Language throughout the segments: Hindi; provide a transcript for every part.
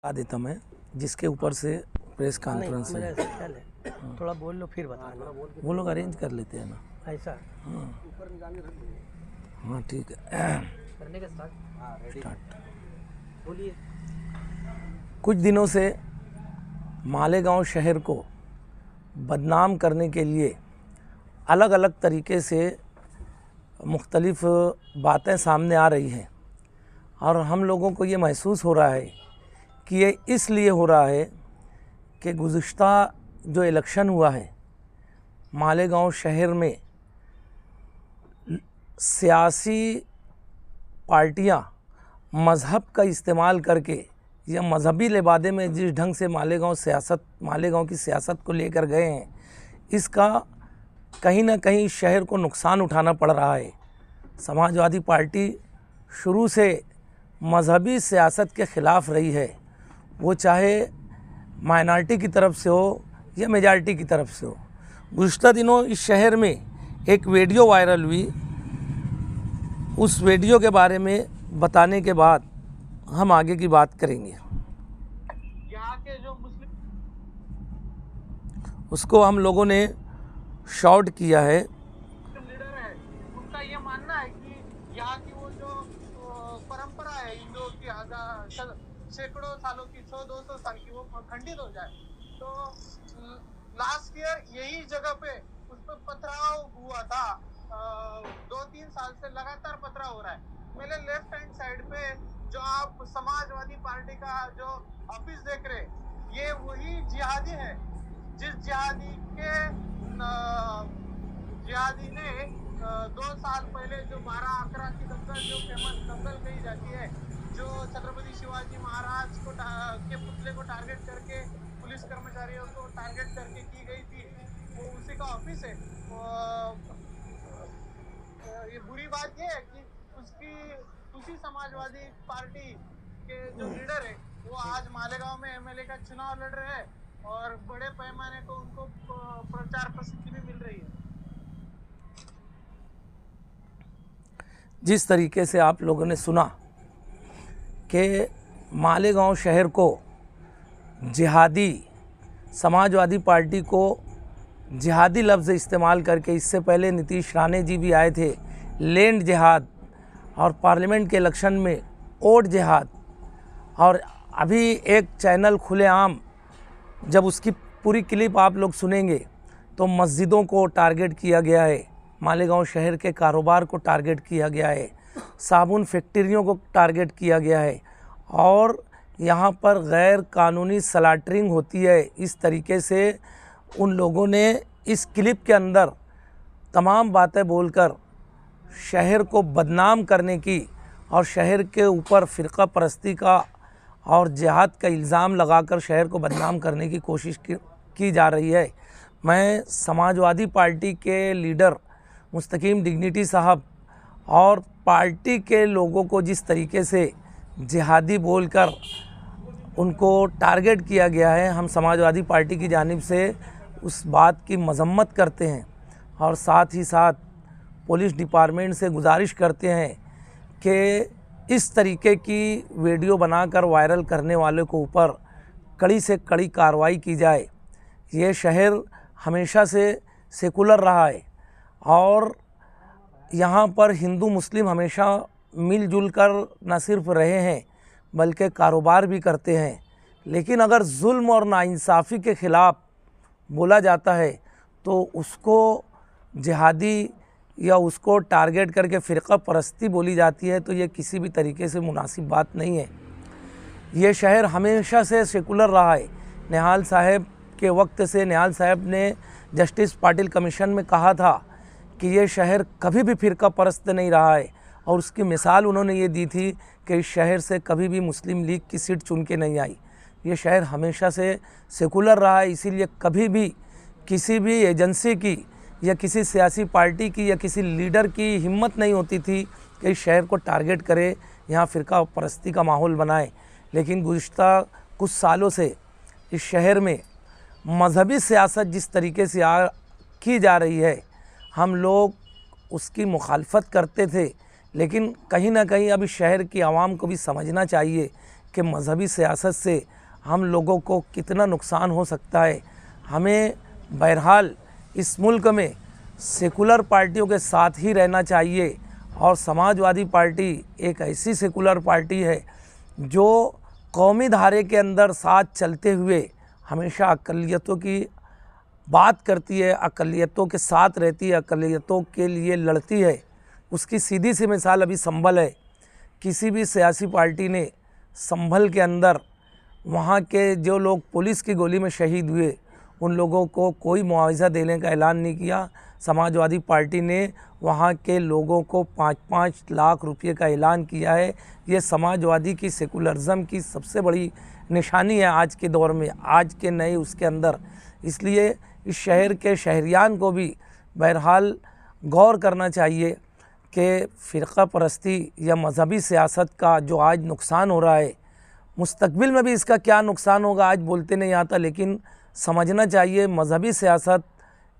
बता देता मैं जिसके ऊपर से प्रेस कॉन्फ्रेंस मेरा है ऐसा ख्याल है, थोड़ा बोल लो फिर बताना। वो लोग अरेंज कर लेते हैं ना। ऐसा हाँ ठीक है करने का स्टार्ट। बोलिए। कुछ दिनों से मालेगांव शहर को बदनाम करने के लिए अलग अलग तरीके से मुख्तलिफ़ बातें सामने आ रही हैं और हम लोगों को ये महसूस हो रहा है कि ये इसलिए हो रहा है कि गुज़िश्ता जो इलेक्शन हुआ है मालेगांव शहर में सियासी पार्टियां मज़हब का इस्तेमाल करके या मजहबी लिबादे में जिस ढंग से मालेगांव की सियासत को लेकर गए हैं, इसका कहीं ना कहीं शहर को नुकसान उठाना पड़ रहा है। समाजवादी पार्टी शुरू से मजहबी सियासत के ख़िलाफ़ रही है, वो चाहे माइनॉरिटी की तरफ से हो या मेजॉरिटी की तरफ से हो। गुज़िश्ता दिनों इस शहर में एक वीडियो वायरल हुई, उस वीडियो के बारे में बताने के बाद हम आगे की बात करेंगे। यहाँ के जो मुस्लिम उसको हम लोगों ने शॉर्ट किया है। लीडर है, उनका ये मानना है कि यहाँ की वो जो परंपरा है हिंदुओं की सैकड़ों सालों की 100-200 साल की वो खंडित हो जाए। तो लास्ट ईयर यही जगह पे उस पर पथराव हुआ था। 2-3 साल से लगातार पथराव हो रहा है। मेरे लेफ्ट हैंड साइड पे जो आप समाजवादी पार्टी का जो ऑफिस देख रहे, ये वही जिहादी है जिस जिहादी ने 2 साल पहले जो 12-11 की दंगल, जो फेमस दंगल कही जाती है, जो छत्रपति शिवाजी महाराज को के पुतले को टारगेट करके पुलिस कर्मचारियों को टारगेट करके की गई थी, वो उसी का ऑफिस है। ये बुरी बात ये है कि उसी समाजवादी पार्टी के जो लीडर है वो आज मालेगांव में एमएलए का चुनाव लड़ रहे हैं और बड़े पैमाने को उनको प्रचार प्रसिद्धि भी मिल रही है। जिस तरीके से आप लोगों ने सुना कि मालेगांव शहर को जिहादी समाजवादी पार्टी को जिहादी लफ्ज़ इस्तेमाल करके, इससे पहले नीतीश राणे जी भी आए थे, लैंड जिहाद और पार्लियामेंट के इलेक्शन में वोट जिहाद, और अभी एक चैनल खुलेआम जब उसकी पूरी क्लिप आप लोग सुनेंगे तो मस्जिदों को टारगेट किया गया है, मालेगांव शहर के कारोबार को टारगेट किया गया है, साबुन फैक्ट्रियों को टारगेट किया गया है और यहाँ पर गैर कानूनी स्लॉटरिंग होती है। इस तरीके से उन लोगों ने इस क्लिप के अंदर तमाम बातें बोलकर शहर को बदनाम करने की और शहर के ऊपर फ़िरका परस्ती का और जिहाद का इल्ज़ाम लगाकर शहर को बदनाम करने की कोशिश की जा रही है। मैं समाजवादी पार्टी के लीडर मुस्तकीम डिग्निटी साहब और पार्टी के लोगों को जिस तरीके से जिहादी बोलकर उनको टारगेट किया गया है, हम समाजवादी पार्टी की जानिब से उस बात की मजम्मत करते हैं और साथ ही साथ पुलिस डिपार्टमेंट से गुजारिश करते हैं कि इस तरीके की वीडियो बनाकर वायरल करने वाले को ऊपर कड़ी से कड़ी कार्रवाई की जाए। ये शहर हमेशा से सेकुलर रहा है और यहाँ पर हिंदू मुस्लिम हमेशा मिलजुल कर न सिर्फ रहे हैं बल्कि कारोबार भी करते हैं। लेकिन अगर जुल्म और नाइंसाफ़ी के ख़िलाफ़ बोला जाता है तो उसको जिहादी या उसको टारगेट करके फ़िरका परस्ती बोली जाती है, तो ये किसी भी तरीके से मुनासिब बात नहीं है। ये शहर हमेशा से सेकुलर रहा है। निहाल साहब के वक्त से निहाल साहब ने जस्टिस पाटिल कमीशन में कहा था कि ये शहर कभी भी फ़िरका परस्त नहीं रहा है और उसकी मिसाल उन्होंने ये दी थी कि इस शहर से कभी भी मुस्लिम लीग की सीट चुन के नहीं आई। ये शहर हमेशा से सेकुलर रहा है, इसीलिए कभी भी किसी भी एजेंसी की या किसी सियासी पार्टी की या किसी लीडर की हिम्मत नहीं होती थी कि इस शहर को टारगेट करे, यहाँ फ़िरका परस्ती का माहौल बनाए। लेकिन गुज़िश्ता कुछ सालों से इस शहर में मजहबी सियासत जिस तरीके से की जा रही है, हम लोग उसकी मुखालफत करते थे, लेकिन कहीं ना कहीं अब इस शहर की आवाम को भी समझना चाहिए कि मज़हबी सियासत से हम लोगों को कितना नुकसान हो सकता है। हमें बहरहाल इस मुल्क में सेकुलर पार्टियों के साथ ही रहना चाहिए, और समाजवादी पार्टी एक ऐसी सेकुलर पार्टी है जो कौमी धारे के अंदर साथ चलते हुए हमेशा अक़लियतों की बात करती है, अक़लियतों के साथ रहती है, अक़लियतों के लिए लड़ती है। उसकी सीधी सी मिसाल अभी संभल है। किसी भी सियासी पार्टी ने संभल के अंदर वहाँ के जो लोग पुलिस की गोली में शहीद हुए उन लोगों को कोई मुआवजा देने का ऐलान नहीं किया। समाजवादी पार्टी ने वहाँ के लोगों को 5-5 लाख रुपए का ऐलान किया है। ये समाजवादी की सेकुलरिज़म की सबसे बड़ी निशानी है आज के दौर में, आज के नए उसके अंदर। इसलिए इस शहर के शहरियान को भी बहरहाल गौर करना चाहिए कि फ़िरक़ा परस्ती या मज़हबी सियासत का जो आज नुकसान हो रहा है, मुस्तकबिल में भी इसका क्या नुकसान होगा आज बोलते नहीं आता, लेकिन समझना चाहिए मज़हबी सियासत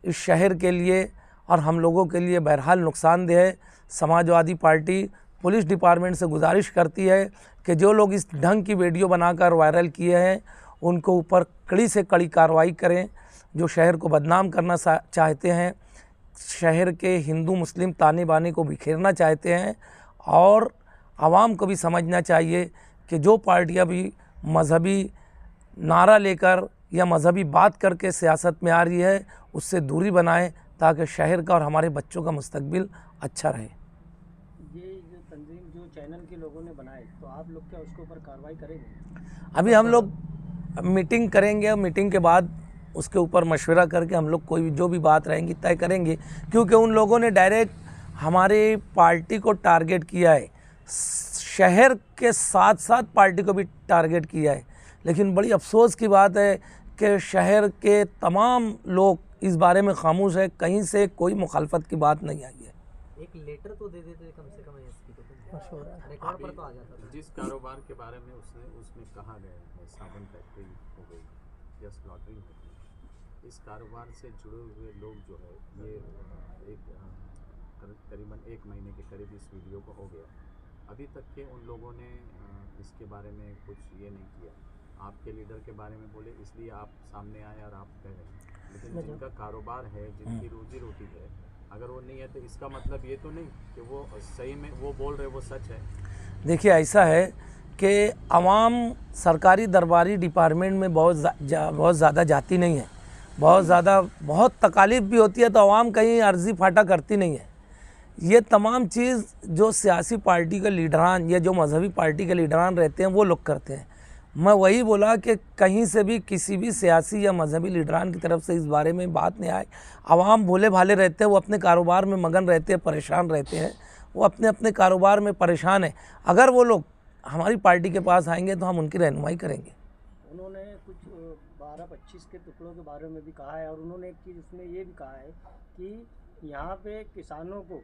इस शहर के लिए और हम लोगों के लिए बहरहाल नुकसानदेह है। समाजवादी पार्टी पुलिस डिपार्टमेंट से गुजारिश करती है कि जो लोग इस ढंग की वीडियो बनाकर वायरल किए हैं उनको ऊपर कड़ी से कड़ी कार्रवाई करें। जो शहर को बदनाम करना चाहते हैं, शहर के हिंदू मुस्लिम ताने बाने को बिखेरना चाहते हैं, और आवाम को भी समझना चाहिए कि जो पार्टियां भी मज़हबी नारा लेकर या मज़हबी बात करके सियासत में आ रही है उससे दूरी बनाएं, ताकि शहर का और हमारे बच्चों का मुस्तकबिल अच्छा रहे। ये जो तंजीम जो चैनल के लोगों ने बनाए, तो आप लोग क्या उसके ऊपर कार्रवाई करेंगे? अभी हम लोग मीटिंग करेंगे और मीटिंग के बाद उसके ऊपर मशवरा करके हम लोग कोई जो भी बात रहेंगी तय करेंगे, क्योंकि उन लोगों ने डायरेक्ट हमारे पार्टी को टारगेट किया है, शहर के साथ साथ पार्टी को भी टारगेट किया है। लेकिन बड़ी अफसोस की बात है कि शहर के तमाम लोग इस बारे में खामोश है, कहीं से कोई मुखालफत की बात नहीं आई है। एक लेटर तो दे देते कम से कम एसपी को, रिकॉर्ड पर तो आ जाता था। जिस कारोबार के बारे में उसमें कहा गया है साबुन फैक्ट्री हो गई या स्लॉटरिंग हो गई, इस कारोबार से जुड़े हुए लोग जो है ये करीबन 1 महीने के करीब इस वीडियो को हो गया, अभी तक के उन लोगों ने इसके बारे में कुछ ये नहीं किया। आपके लीडर के बारे में बोले इसलिए आप सामने आए और आप कह रहे हैं, लेकिन जिनका कारोबार है, जिनकी रोजी रोटी है, अगर वो नहीं है तो इसका मतलब ये तो नहीं कि वो सही में वो बोल रहे वो सच है। देखिए ऐसा है कि आवाम सरकारी दरबारी डिपार्टमेंट में बहुत ज़्यादा जाती नहीं है, बहुत तकालीफ भी होती है, तो आवाम कहीं अर्जी फाटा करती नहीं है। ये तमाम चीज़ जो सियासी पार्टी के लीडरान या जो मज़हबी पार्टी के लीडरान रहते हैं वो लोग करते हैं। मैं वही बोला कि कहीं से भी किसी भी सियासी या मज़हबी लीडरान की तरफ से इस बारे में बात नहीं आए। आवाम भोले भाले रहते हैं, वो अपने कारोबार में मगन रहते हैं, परेशान रहते हैं, वो अपने अपने कारोबार में परेशान है। अगर वो लोग हमारी पार्टी के पास आएंगे तो हम उनकी रहनुमाई करेंगे। उन्होंने कुछ 12-25 के टुकड़ों के बारे में भी कहा है, और उन्होंने एक चीज़ उसमें ये भी कहा है कि यहाँ पे किसानों को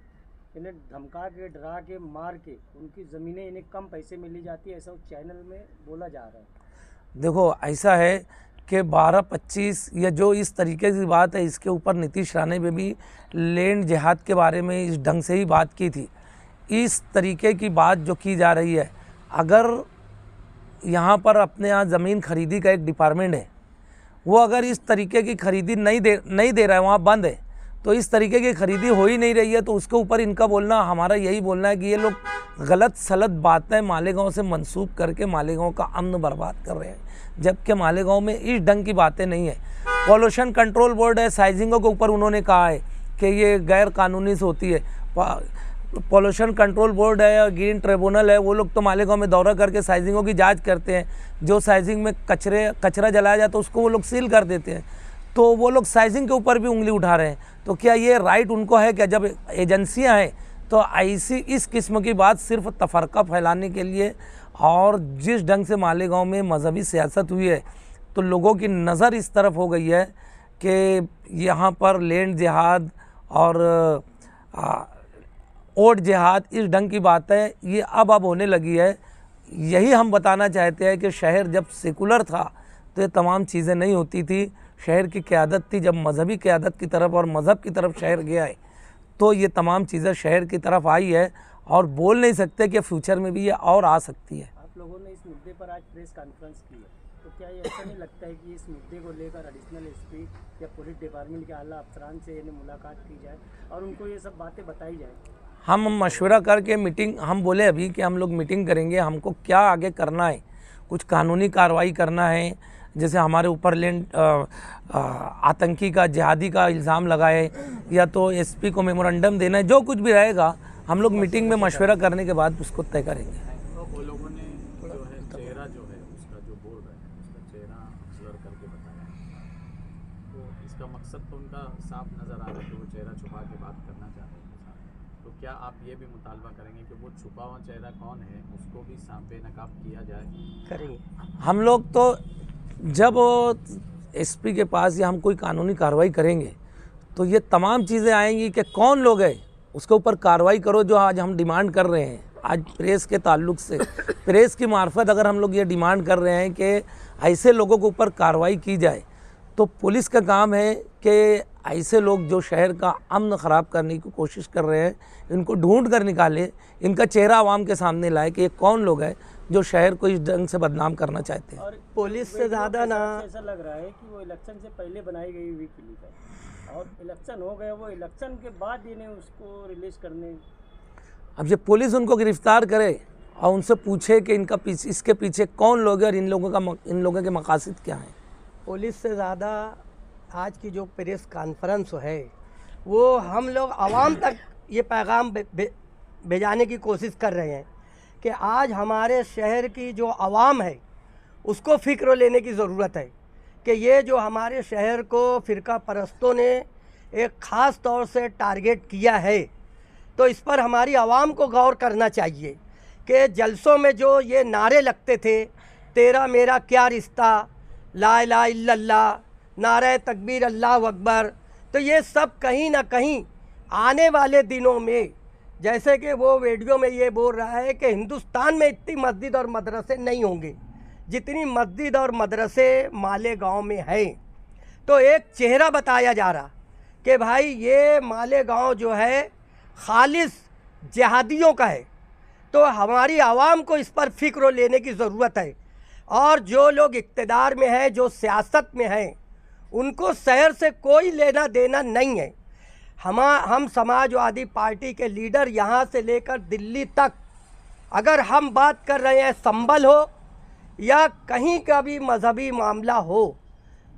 इन्हें धमका के, डरा के, मार के उनकी ज़मीनें इन्हें कम पैसे में ली जाती है, ऐसा उस चैनल में बोला जा रहा है। देखो ऐसा है कि 12-25 या जो इस तरीके की बात है, इसके ऊपर नीतीश राणे ने भी लैंड जिहाद के बारे में इस ढंग से ही बात की थी। इस तरीके की बात जो की जा रही है, अगर यहाँ पर अपने यहाँ ज़मीन खरीदी का एक डिपार्टमेंट है, वो अगर इस तरीके की खरीदी नहीं दे रहा है, वहाँ बंद है, तो इस तरीके की खरीदी हो ही नहीं रही है, तो उसके ऊपर इनका बोलना, हमारा यही बोलना है कि ये लोग गलत सलत बातें मालेगांव से मंसूब करके मालेगांव का अमन बर्बाद कर रहे हैं, जबकि मालेगांव में इस ढंग की बातें नहीं है। पॉल्यूशन कंट्रोल बोर्ड है, साइजिंगों के ऊपर उन्होंने कहा है कि ये गैर कानूनी से होती है। पॉल्यूशन कंट्रोल बोर्ड है या ग्रीन ट्रिब्यूनल है, वो लोग तो मालेगांव में दौरा करके साइजिंगों की जांच करते हैं। जो साइजिंग में कचरा जलाया जाता है उसको वो लोग सील कर देते हैं, तो वो लोग साइजिंग के ऊपर भी उंगली उठा रहे हैं। तो क्या ये राइट उनको है? क्या जब एजेंसियां हैं तो ऐसी इस किस्म की बात सिर्फ तफरका फैलाने के लिए, और जिस ढंग से मालेगांव में मज़हबी सियासत हुई है तो लोगों की नज़र इस तरफ हो गई है कि यहाँ पर लैंड जिहाद और ओट जिहाद, इस ढंग की बातें ये अब होने लगी है। यही हम बताना चाहते हैं कि शहर जब सेकुलर था तो ये तमाम चीज़ें नहीं होती थी। शहर की क़यादत थी, जब मज़हबी क़यादत की तरफ और मज़हब की तरफ शहर गया है तो ये तमाम चीज़ें शहर की तरफ आई है, और बोल नहीं सकते कि फ्यूचर में भी ये और आ सकती है। लोगों ने इस मुद्दे पर आज प्रेस कॉन्फ्रेंस की है, तो क्या ये ऐसा नहीं लगता है कि इस मुद्दे को लेकर एडिशनल एसपी या पुलिस डिपार्टमेंट के आला अफसरान से इन्हें मुलाकात की जाए और उनको ये सब बातें बताई जाए? हम मशवरा करके मीटिंग, हम बोले अभी कि हम लोग मीटिंग करेंगे, हमको क्या आगे करना है, कुछ कानूनी कार्रवाई करना है, जैसे हमारे ऊपर आतंकी का, जिहादी का इल्ज़ाम लगाए, या तो एसपी को मेमोरेंडम देना है, जो कुछ भी रहेगा हम लोग मीटिंग में मशवरा करने के बाद उसको तय करेंगे। तो वो लोगों ने जो है चेहरा जो है उसका जो बोल रहे हैं उसका चेहरा ब्लर करके बताया है, तो इसका मकसद तो उनका साफ नज़र आ रहा है कि वो चेहरा छुपा के बात करना चाह रहे हैं। तो क्या आप ये भी मुतालबा करेंगे कि वो छुपा हुआ चेहरा कौन है उसको भी बेनकाब किया जाए? करेंगे हम लोग तो जब एसपी के पास या हम कोई कानूनी कार्रवाई करेंगे तो ये तमाम चीज़ें आएंगी कि कौन लोग हैं, उसके ऊपर कार्रवाई करो, जो आज हम डिमांड कर रहे हैं। आज प्रेस के ताल्लुक से, प्रेस की मार्फत अगर हम लोग ये डिमांड कर रहे हैं कि ऐसे लोगों के ऊपर कार्रवाई की जाए, तो पुलिस का काम है कि ऐसे लोग जो शहर का अमन ख़राब करने की कोशिश कर रहे हैं, इनको ढूंढ कर निकाले, इनका चेहरा आवाम के सामने लाए कि ये कौन लोग हैं जो शहर को इस ढंग से बदनाम करना चाहते हैं। और पुलिस से ज़्यादा ना, ऐसा लग रहा है कि वो इलेक्शन से पहले बनाई गई हुई क्लिप है और इलेक्शन हो गए, वो इलेक्शन के बाद इन्हें उसको रिलीज करने। अब जब पुलिस उनको गिरफ्तार करे और उनसे पूछे कि इसके पीछे कौन लोग हैं और इन लोगों के मकासद क्या हैं। पुलिस से ज़्यादा आज की जो प्रेस कॉन्फ्रेंस है वो हम लोग आवाम तक ये पैगाम भेजाने की कोशिश कर रहे हैं कि आज हमारे शहर की जो आवाम है उसको फ़िक्र लेने की ज़रूरत है कि ये जो हमारे शहर को फ़िरका परस्तों ने एक ख़ास तौर से टारगेट किया है, तो इस पर हमारी आवाम को गौर करना चाहिए कि जलसों में जो ये नारे लगते थे, तेरा मेरा क्या रिश्ता, ला इलाहा इल्लल्लाह, नारे तकबीर, अल्लाह अकबर, तो ये सब कहीं ना कहीं आने वाले दिनों में, जैसे कि वो वीडियो में ये बोल रहा है कि हिंदुस्तान में इतनी मस्जिद और मदरसे नहीं होंगे जितनी मस्जिद और मदरसे मालेगांव में हैं। तो एक चेहरा बताया जा रहा कि भाई ये मालेगांव जो है खालिस जिहादियों का है, तो हमारी आवाम को इस पर फ़िक्र लेने की ज़रूरत है। और जो लोग इक़्तिदार में हैं, जो सियासत में हैं, उनको शहर से कोई लेना देना नहीं है। हम समाजवादी पार्टी के लीडर यहाँ से लेकर दिल्ली तक, अगर हम बात कर रहे हैं संभल हो या कहीं का भी मजहबी मामला हो,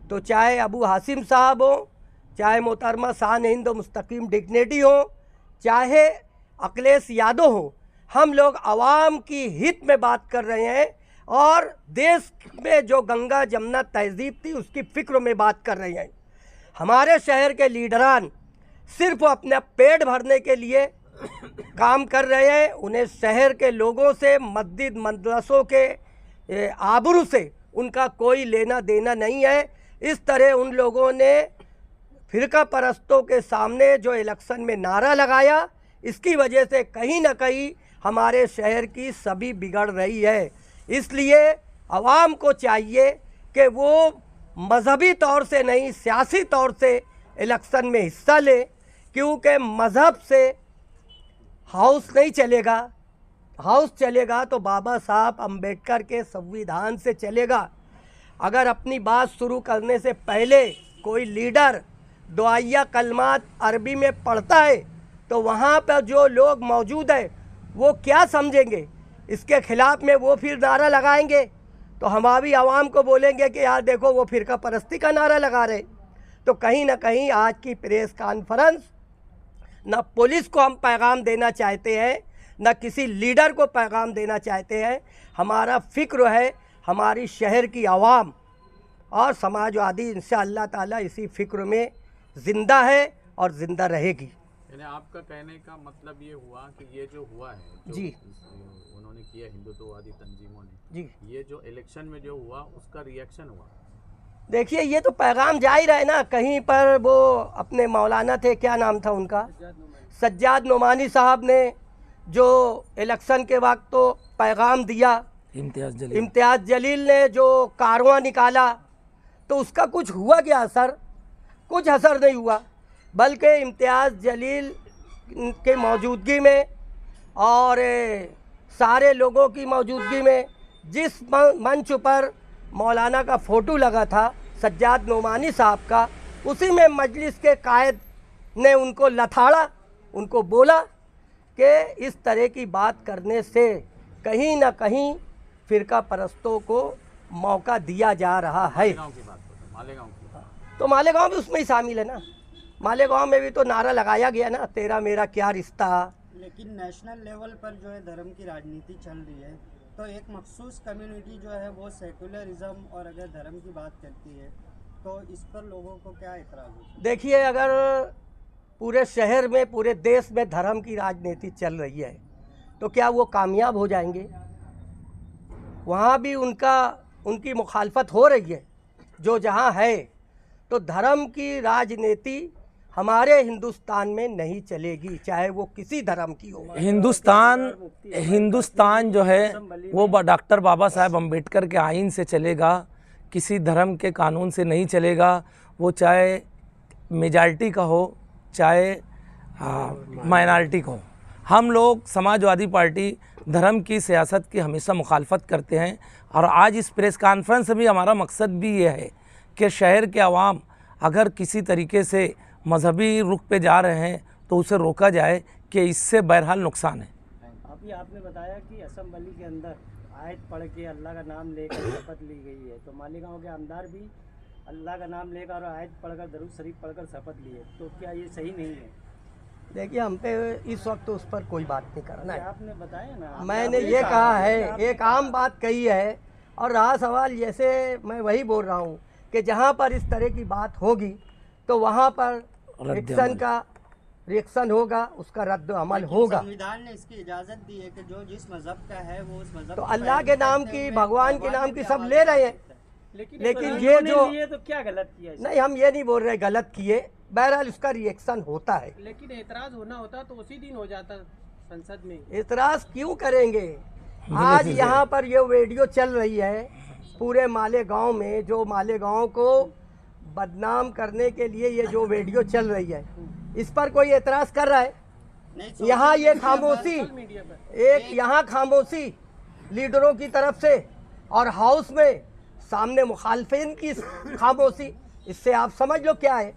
तो चाहे अबू हासिम साहब हो, चाहे मोहतरमा शान हिंद मुस्तकीम डिग्नेटी हो, चाहे अखिलेश यादव हो, हम लोग आवाम की हित में बात कर रहे हैं और देश में जो गंगा जमुना तहजीब थी उसकी फ़िक्र में बात कर रहे हैं। हमारे शहर के लीडरान सिर्फ अपने पेट भरने के लिए काम कर रहे हैं। उन्हें शहर के लोगों से, मस्जिद मदरसों के आबरू से उनका कोई लेना देना नहीं है। इस तरह उन लोगों ने फ़िरका परस्तों के सामने जो इलेक्शन में नारा लगाया, इसकी वजह से कहीं ना कहीं हमारे शहर की सभी बिगड़ रही है। इसलिए आवाम को चाहिए कि वो मजहबी तौर से नहीं, सियासी तौर से इलेक्शन में हिस्सा ले, क्योंकि मज़हब से हाउस नहीं चलेगा। हाउस चलेगा तो बाबा साहब अम्बेडकर के संविधान से चलेगा। अगर अपनी बात शुरू करने से पहले कोई लीडर दुआया कलमात अरबी में पढ़ता है तो वहाँ पर जो लोग मौजूद हैं वो क्या समझेंगे, इसके ख़िलाफ़ में वो फिर नारा लगाएंगे तो हमारी आवाम को बोलेंगे कि यार देखो वो फ़िरका परस्ती का नारा लगा रहे। तो कहीं ना कहीं आज की प्रेस कॉन्फ्रेंस ना पुलिस को हम पैगाम देना चाहते हैं, ना किसी लीडर को पैगाम देना चाहते हैं। हमारा फ़िक्र है हमारी शहर की आवाम, और समाजवादी इंशाअल्लाह ताला इसी फ़िक्र में ज़िंदा है और ज़िंदा रहेगी। यानी आपका कहने का मतलब ये हुआ कि ये जो हुआ है, जो जी, उन्होंने किया हिंदुत्ववादी तंजीमों ने, जी, ये जो इलेक्शन में जो हुआ उसका रिएक्शन हुआ। देखिए ये तो पैगाम जा ही रहा है ना। कहीं पर वो अपने मौलाना थे, क्या नाम था उनका, सज्जाद नोमानी साहब ने जो इलेक्शन के वक्त तो पैगाम दिया, इम्तियाज़ जलील ने जो कारवां निकाला, तो उसका कुछ हुआ क्या असर? कुछ असर नहीं हुआ, बल्कि इम्तियाज़ जलील के मौजूदगी में और सारे लोगों की मौजूदगी में जिस मंच पर मौलाना का फ़ोटो लगा था सज्जाद नोमानी साहब का, उसी में मजलिस के कायद ने उनको लथाड़ा, उनको बोला कि इस तरह की बात करने से कहीं ना कहीं फ़िरका परस्तों को मौका दिया जा रहा है। मालेगांव की बात करो, मालेगांव की। तो मालेगांव भी उसमें ही शामिल है ना। मालेगांव में भी तो नारा लगाया गया ना, तेरा मेरा क्या रिश्ता। लेकिन नेशनल लेवल पर जो है धर्म की राजनीति चल रही है, तो एक मखसूस कम्युनिटी जो है वो सेकुलरिज्म और अगर धर्म की बात करती है तो इस पर लोगों को क्या एतराज़ होता देखिए, अगर पूरे शहर में, पूरे देश में धर्म की राजनीति चल रही है तो क्या वो कामयाब हो जाएंगे? वहाँ भी उनकी मुखालफत हो रही है जो जहाँ है। तो धर्म की राजनीति हमारे हिंदुस्तान में नहीं चलेगी, चाहे वो किसी धर्म की हो। हिंदुस्तान जो है वो डॉक्टर बाबा साहेब अम्बेडकर के आइन से चलेगा, किसी धर्म के कानून से नहीं चलेगा। वो चाहे मेजॉरिटी का हो, चाहे माइनॉरिटी का हो। हम लोग समाजवादी पार्टी धर्म की सियासत की हमेशा मुखालफत करते हैं। और आज इस प्रेस कॉन्फ्रेंस में भी हमारा मकसद भी ये है कि शहर के अवाम अगर किसी तरीके से मजहबी रुख पे जा रहे हैं तो उसे रोका जाए कि इससे बहरहाल नुकसान है। अभी आपने बताया कि असम्बली के अंदर आयत पढ़ के अल्लाह का नाम लेकर शपथ ली गई है, तो मालेगांव के आमदार भी अल्लाह का नाम लेकर और आयत पढ़कर, दरूद शरीफ पढ़कर शपथ लिए, तो क्या ये सही नहीं है? देखिए, हम पे इस वक्त तो उस पर कोई बात नहीं करना है। आपने बताया ना, मैंने ये कहा है, एक आम बात कही है। और रहा सवाल, जैसे मैं वही बोल रहा हूँ कि जहाँ पर इस तरह की बात होगी तो वहाँ पर रिएक्शन होगा, उसका रद्द अमल होगा। संविधान ने इसकी इजाज़त दी है कि जो जिस मज़हब का है वो उस मज़हब तो की अल्लाह के पैरवी नाम करते की, हुए भगवान के नाम की सब ले रहे हैं। लेकिन ये उन्होंने जो लिए तो क्या गलत किया इसमें? नहीं, हम ये नहीं बोल रहे गलत किए, बहरहाल उसका रिएक्शन होता है। लेकिन एतराज होना होता तो उसी दिन हो जाता संसद में। एतराज़ क्यों करेंगे? आज यहाँ पर ये वीडियो चल रही है पूरे मालेगांव में, जो मालेगांव को बदनाम करने के लिए ये जो वीडियो चल रही है, इस पर कोई एतराज़ कर रहा है? यहाँ ये खामोशी, एक यहाँ खामोशी लीडरों की तरफ से, और हाउस में सामने मुखालफिन की खामोशी, इससे आप समझ लो क्या है।